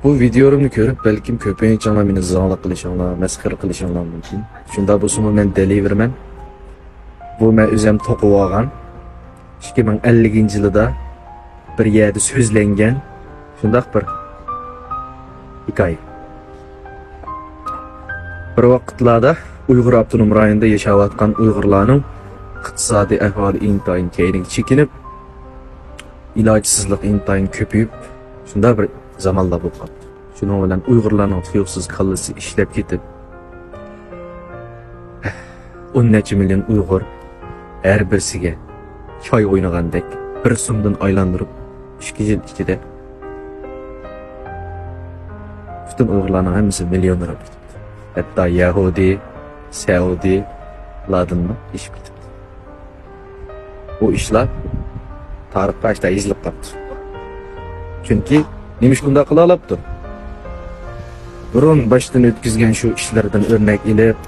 Bu videolarımı görüp belki köpeğin canına beni zağla kılışanlar, meskara kılışanlar mümkün. Şunda bu sumu ben delivermen. Bu men özüm tokup algan. 2050 yılda bir yerde sözlengen şundaq bir hikaye. Bir vaqtlarda Uyghur Abdunum rayonunda yaşayatkan Uyg'urlarning iqtisodiy ahvoli intayin keyinga chekinib, ilojsizlik intayin ko'payib, shunda bir zamonlar bo'lib qoldi. Shuning bilan Uyg'urlarning tuyuqsiz kallasi ishlab ketib, 10 necha million Uyg'ur har birisiga choy o'ynagandek bir so'mdan aylantirib 2 yil ichida bütün Uyg'urlarning hammasi millioner bo'lib ketdi. Hatta Yahudi, Saudi ladınma iş bitdi. Bu işler tarix başta izlib qoldi. Chunki nima shunda qila olibdi? Burun başdan o'tkazgan shu ishlardan o'rnak ilib,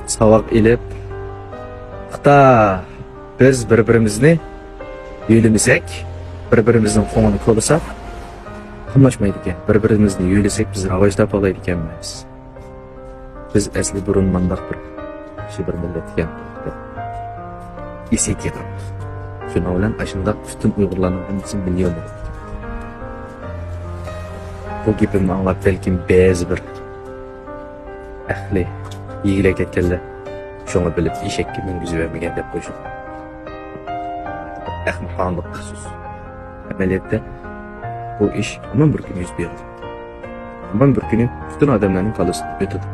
savoq ilib, hatta biz bir-birimizni yo'limisak, bir-birimizning qo'ng'ini ko'rsak, qimlashmaydi ekan. Bir-birimizni yo'lisak biz rivoj topa oladi ekanmiz. Biz asli burun mandaq bir bir millet ekan. Esek yetamiz. Shuning bilan ashundaq bütün Uyg'urlarning hammasi millioner. Bu gapimni anglab balkim ba'zi bir ahli yig'ila ketganlar shuni bilib eshakka mingizib bermagan deb qo'yishadi. Ahmoqlik so'z. Amaliyotda bu ish hamon bir kun yuz berdi. Hamon bir kuni bütün odamlarning qalbisiga o'tadi.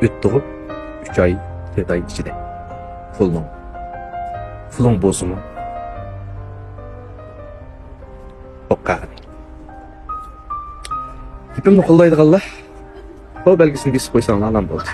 O'tdi 3 ay, 4 ay ichida. Fulon bo'lsinmi? Oqqani. Gapimni qo'llaydiganlar, bu belgisini besib qo'ysanglar alam bo'ldi.